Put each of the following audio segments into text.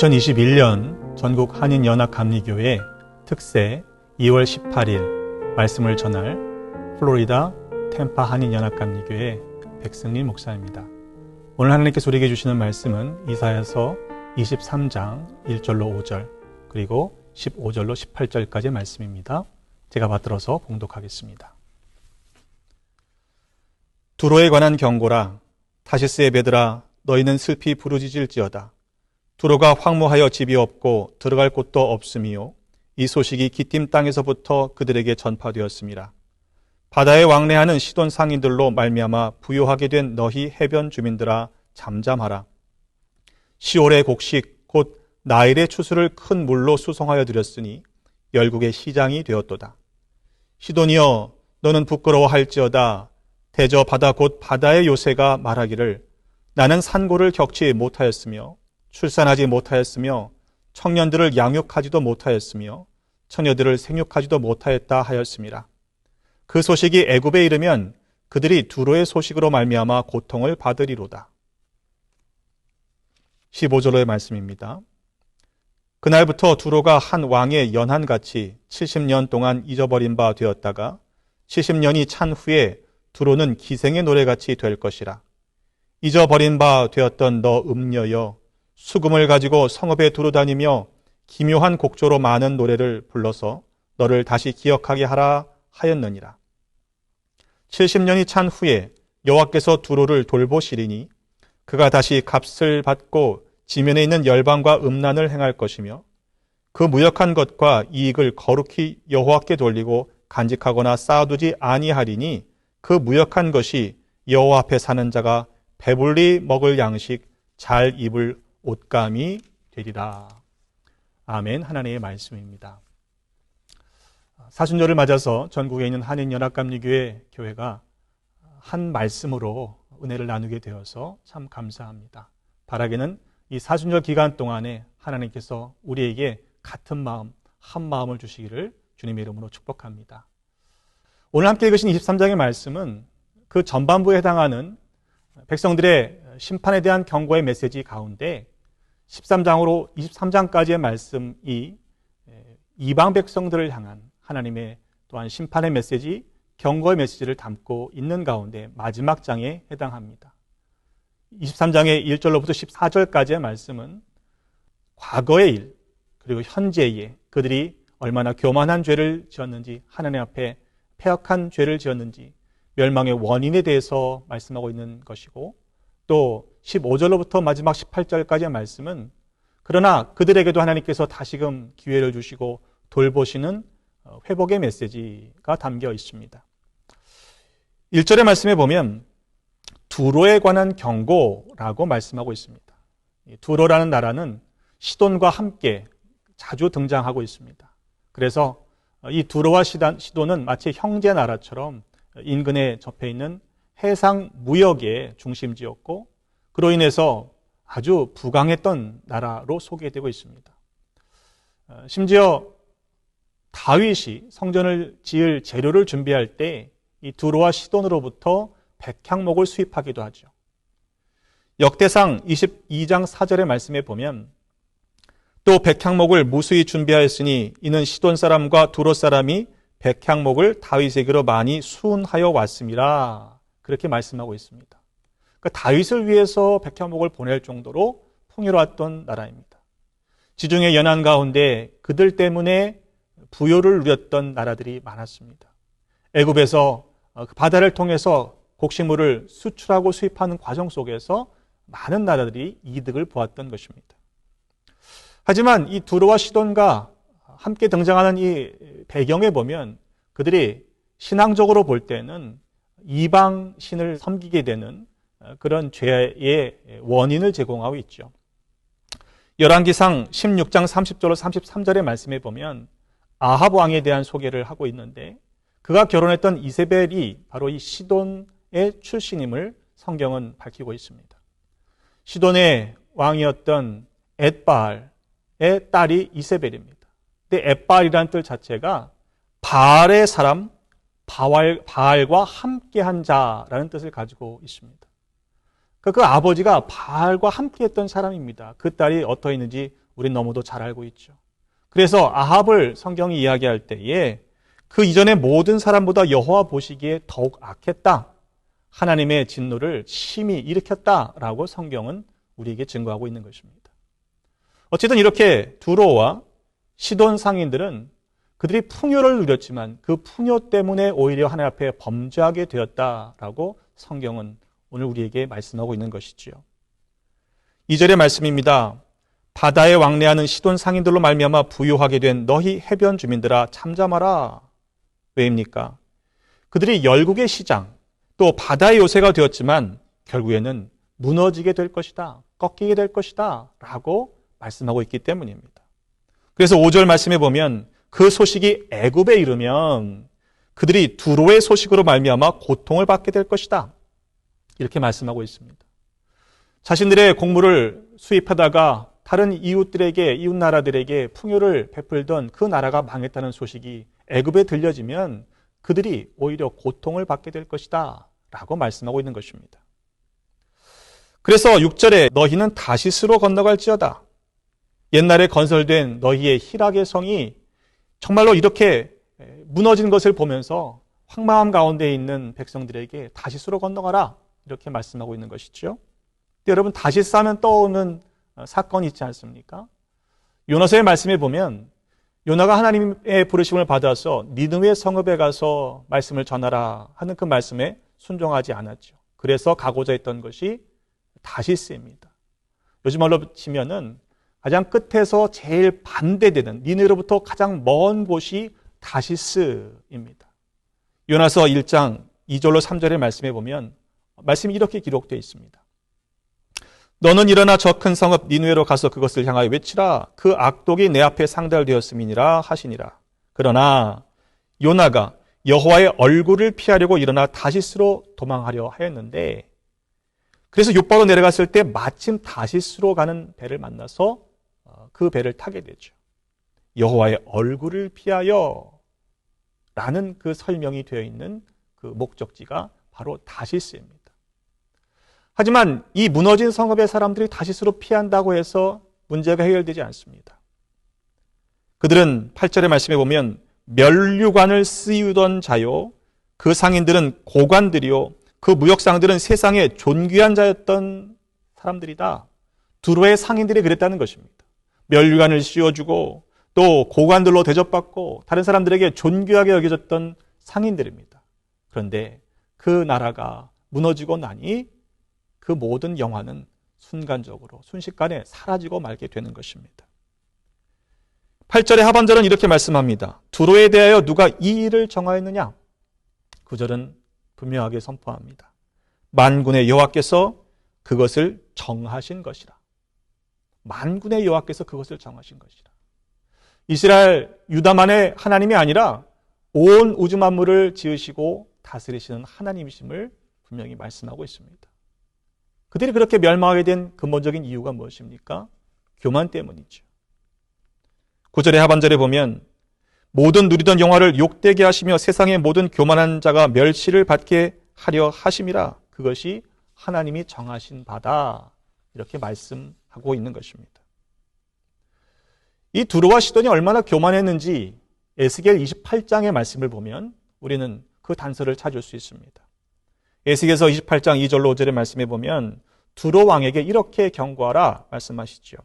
2021년 전국 한인연합감리교회 특세 2월 18일 말씀을 전할 플로리다 템파 한인연합감리교회 백승린 목사입니다. 오늘 하나님께서 우리에게 주시는 말씀은 이사야서 23장 1절로 5절 그리고 15절로 18절까지의 말씀입니다. 제가 받들어서 봉독하겠습니다. 두로에 관한 경고라. 타시스의 배들아, 너희는 슬피 부르짖을지어다. 두로가 황무하여 집이 없고 들어갈 곳도 없음이요, 이 소식이 기띔 땅에서부터 그들에게 전파되었습니다. 바다에 왕래하는 시돈 상인들로 말미암아 부요하게 된 너희 해변 주민들아, 잠잠하라. 시올의 곡식 곧 나일의 추수를 큰 물로 수송하여 드렸으니 열국의 시장이 되었도다. 시돈이여, 너는 부끄러워할지어다. 대저 바다 곧 바다의 요새가 말하기를, 나는 산고를 겪지 못하였으며 출산하지 못하였으며 청년들을 양육하지도 못하였으며 처녀들을 생육하지도 못하였다 하였습니다. 그 소식이 애굽에 이르면 그들이 두로의 소식으로 말미암아 고통을 받으리로다. 15절의 말씀입니다. 그날부터 두로가 한 왕의 연한같이 70년 동안 잊어버린 바 되었다가 70년이 찬 후에 두로는 기생의 노래같이 될 것이라. 잊어버린 바 되었던 너 음녀여, 수금을 가지고 성읍에 두루다니며 기묘한 곡조로 많은 노래를 불러서 너를 다시 기억하게 하라 하였느니라. 70년이 찬 후에 여호와께서 두로를 돌보시리니 그가 다시 값을 받고 지면에 있는 열방과 음란을 행할 것이며 그 무역한 것과 이익을 거룩히 여호와께 돌리고 간직하거나 쌓아두지 아니하리니 그 무역한 것이 여호와 앞에 사는 자가 배불리 먹을 양식, 잘 입을 옷감이 되리라. 아멘. 하나님의 말씀입니다. 사순절을 맞아서 전국에 있는 한인연합감리교회 교회가 한 말씀으로 은혜를 나누게 되어서 참 감사합니다. 바라기는 이 사순절 기간 동안에 하나님께서 우리에게 같은 마음, 한 마음을 주시기를 주님의 이름으로 축복합니다. 오늘 함께 읽으신 23장의 말씀은 그 전반부에 해당하는 백성들의 심판에 대한 경고의 메시지 가운데 13장으로 23장까지의 말씀이 이방 백성들을 향한 하나님의 또한 심판의 메시지, 경고의 메시지를 담고 있는 가운데 마지막 장에 해당합니다. 23장의 1절로부터 14절까지의 말씀은 과거의 일, 그리고 현재의 그들이 얼마나 교만한 죄를 지었는지, 하나님 앞에 패역한 죄를 지었는지, 멸망의 원인에 대해서 말씀하고 있는 것이고, 또 15절로부터 마지막 18절까지의 말씀은 그러나 그들에게도 하나님께서 다시금 기회를 주시고 돌보시는 회복의 메시지가 담겨 있습니다. 1절의 말씀에 보면 두로에 관한 경고라고 말씀하고 있습니다. 두로라는 나라는 시돈과 함께 자주 등장하고 있습니다. 그래서 이 두로와 시돈은 마치 형제 나라처럼 인근에 접해 있는 해상 무역의 중심지였고 그로 인해서 아주 부강했던 나라로 소개되고 있습니다. 심지어 다윗이 성전을 지을 재료를 준비할 때 이 두로와 시돈으로부터 백향목을 수입하기도 하죠. 역대상 22장 4절의 말씀에 보면 또 백향목을 무수히 준비하였으니 이는 시돈 사람과 두로 사람이 백향목을 다윗에게로 많이 수운하여 왔음이라, 그렇게 말씀하고 있습니다. 그러니까 다윗을 위해서 백향목을 보낼 정도로 풍요로웠던 나라입니다. 지중해 연안 가운데 그들 때문에 부요를 누렸던 나라들이 많았습니다. 애굽에서 그 바다를 통해서 곡식물을 수출하고 수입하는 과정 속에서 많은 나라들이 이득을 보았던 것입니다. 하지만 이 두로와 시돈과 함께 등장하는 이 배경에 보면 그들이 신앙적으로 볼 때는 이방 신을 섬기게 되는 그런 죄의 원인을 제공하고 있죠. 열왕기상 16장 30절로 33절의 말씀에 보면 아합 왕에 대한 소개를 하고 있는데 그가 결혼했던 이세벨이 바로 이 시돈의 출신임을 성경은 밝히고 있습니다. 시돈의 왕이었던 엣바알의 딸이 이세벨입니다. 근데 엣바알이라는 뜻 자체가 바알의 사람, 바알과 함께한 자라는 뜻을 가지고 있습니다. 그 아버지가 바알과 함께했던 사람입니다. 그 딸이 어떠했는지 우린 너무도 잘 알고 있죠. 그래서 아합을 성경이 이야기할 때에 그 이전의 모든 사람보다 여호와 보시기에 더욱 악했다. 하나님의 진노를 심히 일으켰다라고 성경은 우리에게 증거하고 있는 것입니다. 어쨌든 이렇게 두로와 시돈 상인들은 그들이 풍요를 누렸지만 그 풍요 때문에 오히려 하나님 앞에 범죄하게 되었다라고 성경은 오늘 우리에게 말씀하고 있는 것이지요. 2절의 말씀입니다. 바다에 왕래하는 시돈 상인들로 말미암아 부유하게 된 너희 해변 주민들아 잠잠하라. 왜입니까? 그들이 열국의 시장 또 바다의 요새가 되었지만 결국에는 무너지게 될 것이다. 꺾이게 될 것이다. 라고 말씀하고 있기 때문입니다. 그래서 5절 말씀에 보면 그 소식이 애굽에 이르면 그들이 두로의 소식으로 말미암아 고통을 받게 될 것이다. 이렇게 말씀하고 있습니다. 자신들의 곡물을 수입하다가 다른 이웃들에게, 이웃 나라들에게 풍요를 베풀던 그 나라가 망했다는 소식이 애굽에 들려지면 그들이 오히려 고통을 받게 될 것이다 라고 말씀하고 있는 것입니다. 그래서 6절에 너희는 다시스로 건너갈지어다. 옛날에 건설된 너희의 희락의 성이 정말로 이렇게 무너진 것을 보면서 황망함 가운데 있는 백성들에게 다시스로 건너가라 이렇게 말씀하고 있는 것이죠. 여러분 다시스 하면 떠오르는 사건이 있지 않습니까? 요나서의 말씀에 보면 요나가 하나님의 부르심을 받아서 니느웨 성읍에 가서 말씀을 전하라 하는 그 말씀에 순종하지 않았죠. 그래서 가고자 했던 것이 다시스입니다. 요즘 말로 치면은 가장 끝에서 제일 반대되는 니느웨로부터 가장 먼 곳이 다시스입니다. 요나서 1장 2절로 3절의 말씀에 보면 말씀이 이렇게 기록되어 있습니다. 너는 일어나 저 큰 성읍 니느웨로 가서 그것을 향하여 외치라. 그 악독이 내 앞에 상달되었음이니라 하시니라. 그러나 요나가 여호와의 얼굴을 피하려고 일어나 다시스로 도망하려 하였는데 그래서 욥바로 내려갔을 때 마침 다시스로 가는 배를 만나서 그 배를 타게 되죠. 여호와의 얼굴을 피하여 라는 그 설명이 되어 있는 그 목적지가 바로 다시스입니다. 하지만 이 무너진 성읍의 사람들이 다시스로 피한다고 해서 문제가 해결되지 않습니다. 그들은 8절의 말씀에 보면 면류관을 쓰이던 자요 그 상인들은 고관들이요 그 무역상들은 세상에 존귀한 자였던 사람들이다. 두로의 상인들이 그랬다는 것입니다. 면류관을 씌워주고 또 고관들로 대접받고 다른 사람들에게 존귀하게 여겨졌던 상인들입니다. 그런데 그 나라가 무너지고 나니 그 모든 영화는 순간적으로 순식간에 사라지고 말게 되는 것입니다. 8절의 하반절은 이렇게 말씀합니다. 두로에 대하여 누가 이 일을 정하였느냐? 9절은 분명하게 선포합니다. 만군의 여호와께서 그것을 정하신 것이라. 만군의 여호와께서 그것을 정하신 것이라. 이스라엘 유다만의 하나님이 아니라 온 우주 만물을 지으시고 다스리시는 하나님이심을 분명히 말씀하고 있습니다. 그들이 그렇게 멸망하게 된 근본적인 이유가 무엇입니까? 교만 때문이죠. 9절의 하반절에 보면 모든 누리던 영화를 욕되게 하시며 세상의 모든 교만한 자가 멸시를 받게 하려 하심이라. 그것이 하나님이 정하신 바다. 이렇게 말씀하고 있는 것입니다. 이 두로와 시돈이 얼마나 교만했는지 에스겔 28장의 말씀을 보면 우리는 그 단서를 찾을 수 있습니다. 에스겔서 28장 2절로 5절의 말씀에 보면 두로 왕에게 이렇게 경고하라 말씀하시죠.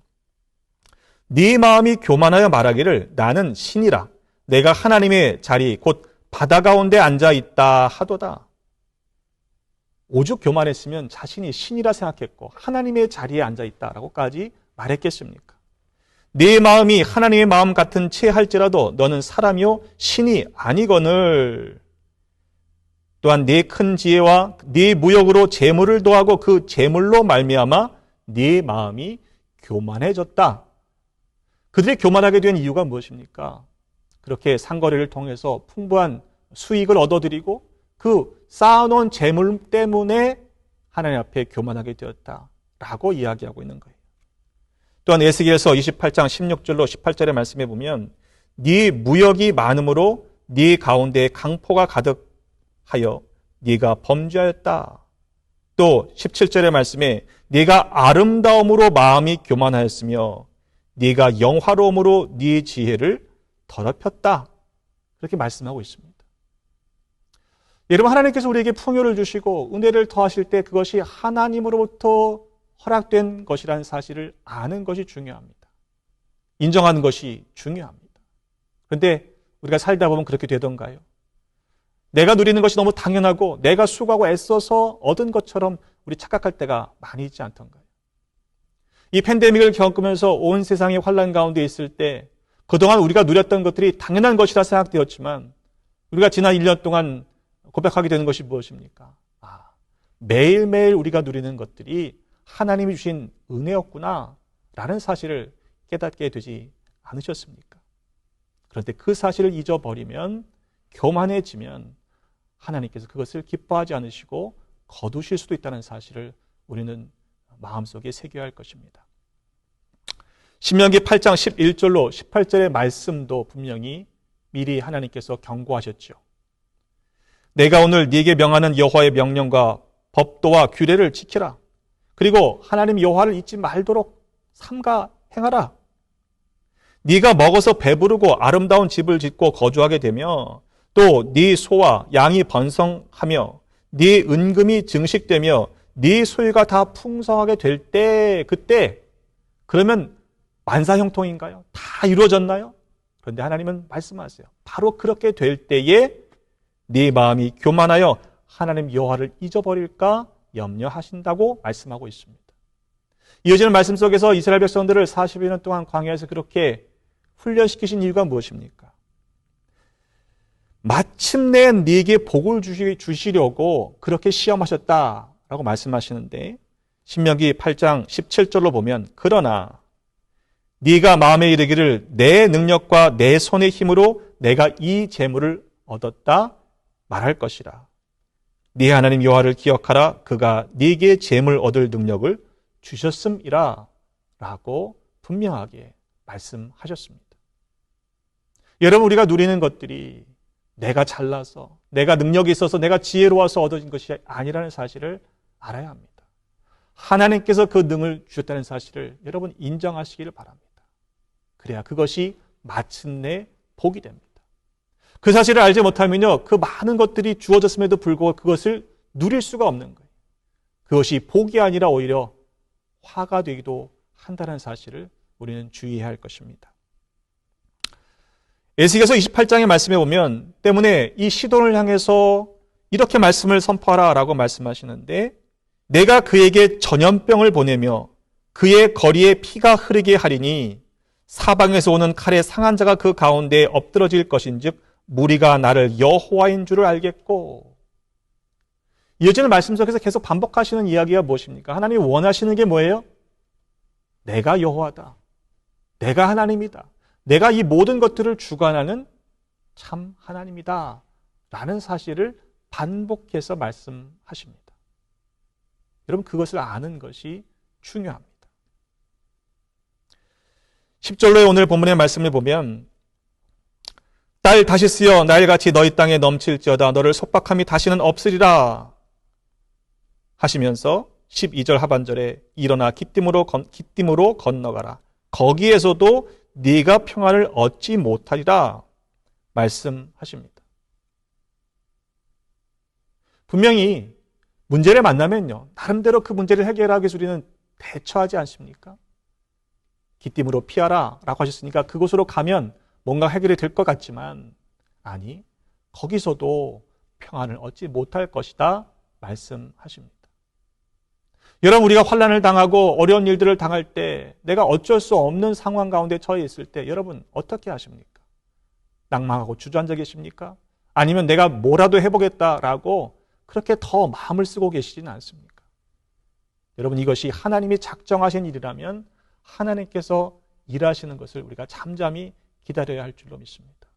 네 마음이 교만하여 말하기를 나는 신이라 내가 하나님의 자리 곧 바다 가운데 앉아 있다 하도다. 오죽 교만했으면 자신이 신이라 생각했고 하나님의 자리에 앉아 있다라고까지 말했겠습니까? 네 마음이 하나님의 마음 같은 채 할지라도 너는 사람이요 신이 아니거늘. 또한 네 큰 지혜와 네 무역으로 재물을 도하고 그 재물로 말미암아 네 마음이 교만해졌다. 그들이 교만하게 된 이유가 무엇입니까? 그렇게 상거래를 통해서 풍부한 수익을 얻어들이고 그 쌓아놓은 재물 때문에 하나님 앞에 교만하게 되었다라고 이야기하고 있는 거예요. 또한 에스겔서 28장 16절로 18절의 말씀에 보면 네 무역이 많음으로 네 가운데에 강포가 가득하여 네가 범죄하였다. 또 17절의 말씀에 네가 아름다움으로 마음이 교만하였으며 네가 영화로움으로 네 지혜를 더럽혔다. 그렇게 말씀하고 있습니다. 여러분, 하나님께서 우리에게 풍요를 주시고 은혜를 더하실 때 그것이 하나님으로부터 허락된 것이라는 사실을 아는 것이 중요합니다. 인정하는 것이 중요합니다. 그런데 우리가 살다 보면 그렇게 되던가요? 내가 누리는 것이 너무 당연하고 내가 수고하고 애써서 얻은 것처럼 우리 착각할 때가 많이 있지 않던가요? 이 팬데믹을 겪으면서 온 세상이 환난 가운데 있을 때 그동안 우리가 누렸던 것들이 당연한 것이라 생각되었지만 우리가 지난 1년 동안 고백하게 되는 것이 무엇입니까? 매일매일 우리가 누리는 것들이 하나님이 주신 은혜였구나 라는 사실을 깨닫게 되지 않으셨습니까? 그런데 그 사실을 잊어버리면, 교만해지면 하나님께서 그것을 기뻐하지 않으시고 거두실 수도 있다는 사실을 우리는 마음속에 새겨야 할 것입니다. 신명기 8장 11절로 18절의 말씀도 분명히 미리 하나님께서 경고하셨죠. 내가 오늘 네게 명하는 여호와의 명령과 법도와 규례를 지키라. 그리고 하나님 여호와를 잊지 말도록 삼가 행하라. 네가 먹어서 배부르고 아름다운 집을 짓고 거주하게 되며 또 네 소와 양이 번성하며 네 은금이 증식되며 네 소유가 다 풍성하게 될 때, 그때 그러면 만사형통인가요? 다 이루어졌나요? 그런데 하나님은 말씀하세요. 바로 그렇게 될 때에 네 마음이 교만하여 하나님 여호와를 잊어버릴까 염려하신다고 말씀하고 있습니다. 이어지는 말씀 속에서 이스라엘 백성들을 40여 년 동안 광야에서 그렇게 훈련시키신 이유가 무엇입니까? 마침내 네게 복을 주시려고 그렇게 시험하셨다라고 말씀하시는데, 신명기 8장 17절로 보면 그러나 네가 마음에 이르기를 내 능력과 내 손의 힘으로 내가 이 재물을 얻었다 말할 것이라. 네 하나님 여호와를 기억하라. 그가 네게 재물 얻을 능력을 주셨음이라 라고 분명하게 말씀하셨습니다. 여러분, 우리가 누리는 것들이 내가 잘나서, 내가 능력이 있어서, 내가 지혜로워서 얻어진 것이 아니라는 사실을 알아야 합니다. 하나님께서 그 능을 주셨다는 사실을 여러분 인정하시기를 바랍니다. 그래야 그것이 마침내 복이 됩니다. 그 사실을 알지 못하면요, 그 많은 것들이 주어졌음에도 불구하고 그것을 누릴 수가 없는 거예요. 그것이 복이 아니라 오히려 화가 되기도 한다는 사실을 우리는 주의해야 할 것입니다. 에스겔서 28장의 말씀에 보면 때문에 이 시돈을 향해서 이렇게 말씀을 선포하라 라고 말씀하시는데, 내가 그에게 전염병을 보내며 그의 거리에 피가 흐르게 하리니 사방에서 오는 칼에 상한 자가 그 가운데에 엎드러질 것인즉 무리가 나를 여호와인 줄을 알겠고. 이어지는 말씀 속에서 계속 반복하시는 이야기가 무엇입니까? 하나님이 원하시는 게 뭐예요? 내가 여호와다. 내가 하나님이다. 내가 이 모든 것들을 주관하는 참 하나님이다 라는 사실을 반복해서 말씀하십니다. 여러분, 그것을 아는 것이 중요합니다. 10절로의 오늘 본문의 말씀을 보면 딸 다시스여 나일같이 너희 땅에 넘칠지어다 너를 속박함이 다시는 없으리라 하시면서 12절 하반절에 일어나 기띔으로 건너가라. 거기에서도 네가 평안을 얻지 못하리라 말씀하십니다. 분명히 문제를 만나면요, 나름대로 그 문제를 해결하기 위해서 우리는 대처하지 않습니까? 기띔으로 피하라 라고 하셨으니까 그곳으로 가면 뭔가 해결이 될 것 같지만, 아니, 거기서도 평안을 얻지 못할 것이다 말씀하십니다. 여러분, 우리가 환난을 당하고 어려운 일들을 당할 때, 내가 어쩔 수 없는 상황 가운데 처해 있을 때 여러분 어떻게 하십니까? 낭망하고 주저앉아 계십니까? 아니면 내가 뭐라도 해보겠다라고 그렇게 더 마음을 쓰고 계시지는 않습니까? 여러분, 이것이 하나님이 작정하신 일이라면 하나님께서 일하시는 것을 우리가 잠잠히 기다려야 할 줄로 믿습니다.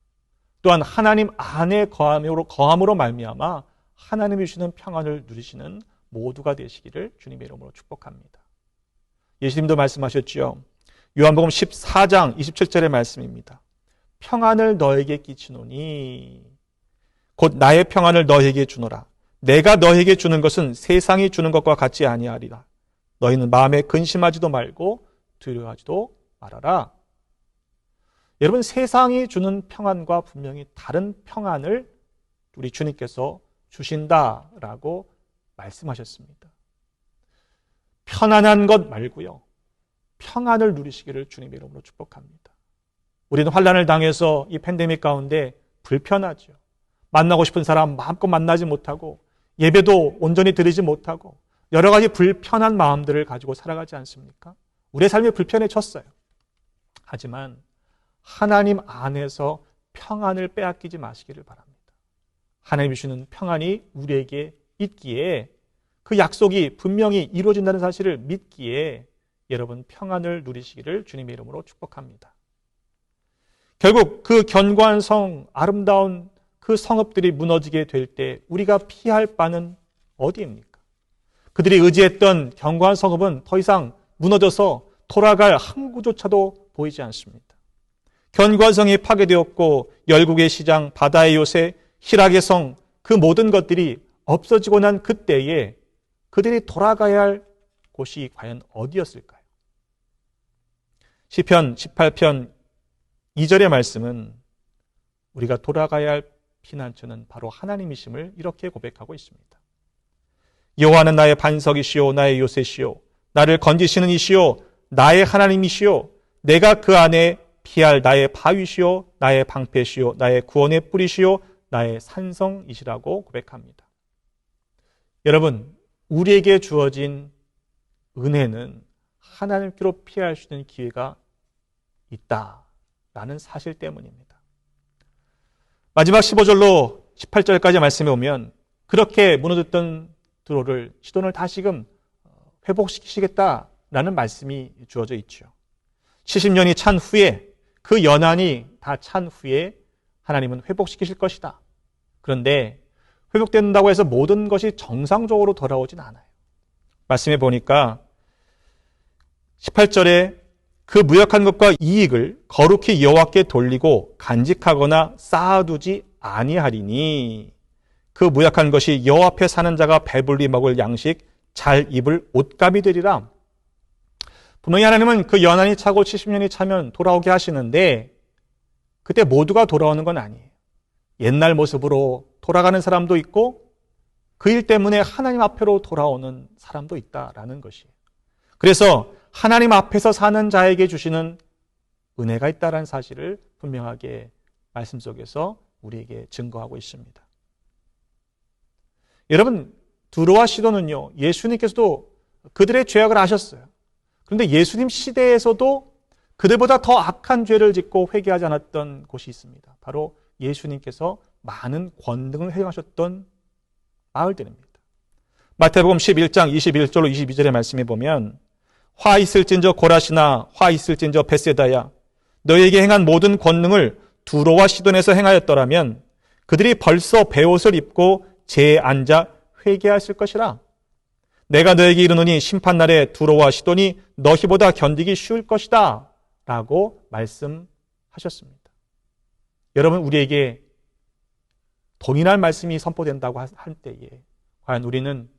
또한 하나님 안에 거함으로 말미암아 하나님이 주시는 평안을 누리시는 모두가 되시기를 주님의 이름으로 축복합니다. 예수님도 말씀하셨죠. 요한복음 14장 27절의 말씀입니다. 평안을 너에게 끼치노니 곧 나의 평안을 너에게 주노라. 내가 너에게 주는 것은 세상이 주는 것과 같지 아니하리라. 너희는 마음에 근심하지도 말고 두려워하지도 말아라. 여러분, 세상이 주는 평안과 분명히 다른 평안을 우리 주님께서 주신다라고 말씀하셨습니다. 편안한 것 말고요, 평안을 누리시기를 주님의 이름으로 축복합니다. 우리는 환난을 당해서 이 팬데믹 가운데 불편하죠. 만나고 싶은 사람 마음껏 만나지 못하고 예배도 온전히 드리지 못하고 여러 가지 불편한 마음들을 가지고 살아가지 않습니까? 우리의 삶이 불편해졌어요. 하지만 하나님 안에서 평안을 빼앗기지 마시기를 바랍니다. 하나님이 주시는 평안이 우리에게 있기에, 그 약속이 분명히 이루어진다는 사실을 믿기에 여러분 평안을 누리시기를 주님의 이름으로 축복합니다. 결국 그 견고한 성, 아름다운 그 성읍들이 무너지게 될 때 우리가 피할 바는 어디입니까? 그들이 의지했던 견고한 성읍은 더 이상 무너져서 돌아갈 항구조차도 보이지 않습니다. 견고한 성이 파괴되었고 열국의 시장, 바다의 요새, 희락의 성, 그 모든 것들이 없어지고 난 그때에 그들이 돌아가야 할 곳이 과연 어디였을까요? 시편 18편 2절의 말씀은 우리가 돌아가야 할 피난처는 바로 하나님이심을 이렇게 고백하고 있습니다. 여호와는 나의 반석이시오, 나의 요새시오, 나를 건지시는 이시오, 나의 하나님이시오, 내가 그 안에 피할 나의 바위시오, 나의 방패시오, 나의 구원의 뿌리시오, 나의 산성이시라고 고백합니다. 여러분, 우리에게 주어진 은혜는 하나님께로 피할 수 있는 기회가 있다라는 사실 때문입니다. 마지막 15절로 18절까지 말씀해 보면 그렇게 무너졌던 드로를 시돈을 다시금 회복시키시겠다라는 말씀이 주어져 있죠. 70년이 찬 후에, 그 연한이 다 찬 후에 하나님은 회복시키실 것이다. 그런데 회복된다고 해서 모든 것이 정상적으로 돌아오진 않아요. 말씀해 보니까 18절에 그 무역한 것과 이익을 거룩히 여호와께 돌리고 간직하거나 쌓아두지 아니하리니 그 무역한 것이 여호와 앞에 사는 자가 배불리 먹을 양식, 잘 입을 옷감이 되리라. 분명히 하나님은 그 연한이 차고 70년이 차면 돌아오게 하시는데 그때 모두가 돌아오는 건 아니에요. 옛날 모습으로 돌아가는 사람도 있고 그 일 때문에 하나님 앞으로 돌아오는 사람도 있다라는 것이에요. 그래서 하나님 앞에서 사는 자에게 주시는 은혜가 있다는 사실을 분명하게 말씀 속에서 우리에게 증거하고 있습니다. 여러분, 두로와 시돈은요, 예수님께서도 그들의 죄악을 아셨어요. 그런데 예수님 시대에서도 그들보다 더 악한 죄를 짓고 회개하지 않았던 곳이 있습니다. 바로 예수님께서 많은 권능을 행하셨던 마을들입니다. 마태복음 11장 21절로 22절의 말씀에 보면 화 있을진저 고라시나 화 있을진저 벳세다야, 너희에게 행한 모든 권능을 두로와 시돈에서 행하였더라면 그들이 벌써 베옷을 입고 재에 앉아 회개하였을 것이라. 내가 너에게 이르노니 심판날에 두로와 시돈이 너희보다 견디기 쉬울 것이다 라고 말씀하셨습니다. 여러분, 우리에게 동일한 말씀이 선포된다고 할 때에 과연 우리는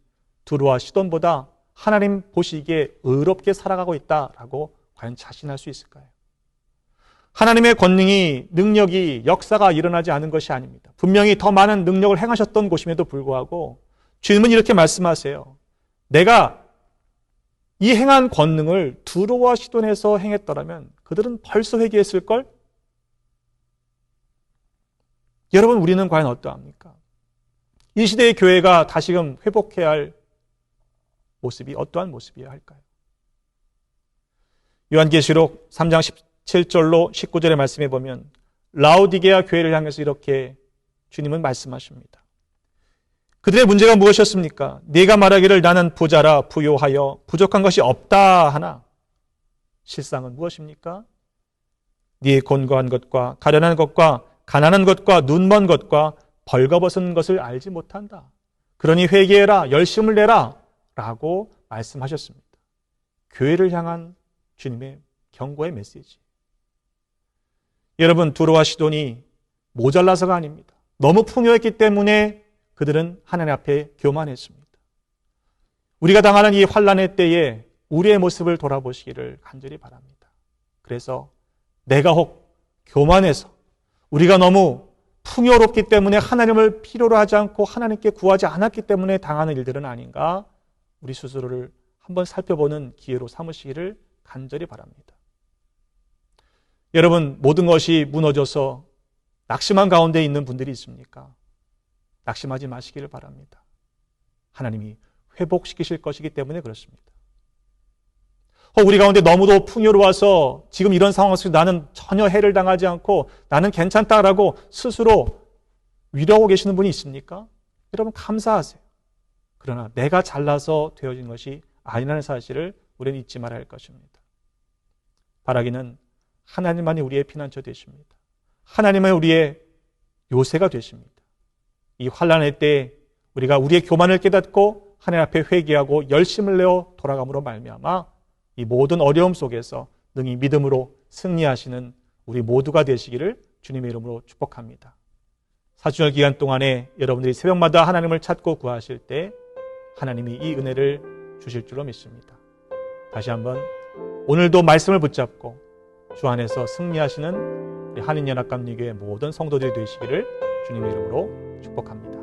두로와 시돈보다 하나님 보시기에 의롭게 살아가고 있다라고 과연 자신할 수 있을까요? 하나님의 권능이, 능력이, 역사가 일어나지 않은 것이 아닙니다. 분명히 더 많은 능력을 행하셨던 곳임에도 불구하고 주님은 이렇게 말씀하세요. 내가 이 행한 권능을 두로와 시돈에서 행했더라면 그들은 벌써 회개했을걸? 여러분, 우리는 과연 어떠합니까? 이 시대의 교회가 다시금 회복해야 할 모습이 어떠한 모습이어야 할까요? 요한계시록 3장 17절로 19절의 말씀에 보면 라오디게아 교회를 향해서 이렇게 주님은 말씀하십니다. 그들의 문제가 무엇이었습니까? 네가 말하기를 나는 부자라 부요하여 부족한 것이 없다 하나 실상은 무엇입니까? 네 곤고한 것과 가련한 것과 가난한 것과 눈먼 것과 벌거벗은 것을 알지 못한다. 그러니 회개해라, 열심을 내라 라고 말씀하셨습니다. 교회를 향한 주님의 경고의 메시지. 여러분, 두로와 시돈이 모자라서가 아닙니다. 너무 풍요했기 때문에 그들은 하나님 앞에 교만했습니다. 우리가 당하는 이 환난의 때에 우리의 모습을 돌아보시기를 간절히 바랍니다. 그래서 내가 혹 교만해서 우리가 너무 풍요롭기 때문에 하나님을 필요로 하지 않고 하나님께 구하지 않았기 때문에 당하는 일들은 아닌가? 우리 스스로를 한번 살펴보는 기회로 삼으시기를 간절히 바랍니다. 여러분, 모든 것이 무너져서 낙심한 가운데 있는 분들이 있습니까? 낙심하지 마시기를 바랍니다. 하나님이 회복시키실 것이기 때문에 그렇습니다. 우리 가운데 너무도 풍요로워서 지금 이런 상황 속에서 나는 전혀 해를 당하지 않고 나는 괜찮다라고 스스로 위로하고 계시는 분이 있습니까? 여러분 감사하세요. 그러나 내가 잘나서 되어진 것이 아니라는 사실을 우리는 잊지 말아야 할 것입니다. 바라기는 하나님만이 우리의 피난처 되십니다. 하나님은 우리의 요새가 되십니다. 이 환난의 때에 우리가 우리의 교만을 깨닫고 하나님 앞에 회개하고 열심을 내어 돌아감으로 말미암아 이 모든 어려움 속에서 능히 믿음으로 승리하시는 우리 모두가 되시기를 주님의 이름으로 축복합니다. 사순절 기간 동안에 여러분들이 새벽마다 하나님을 찾고 구하실 때 하나님이 이 은혜를 주실 줄로 믿습니다. 다시 한번 오늘도 말씀을 붙잡고 주 안에서 승리하시는 우리 한인연합감리교회 모든 성도들이 되시기를 주님의 이름으로 축복합니다.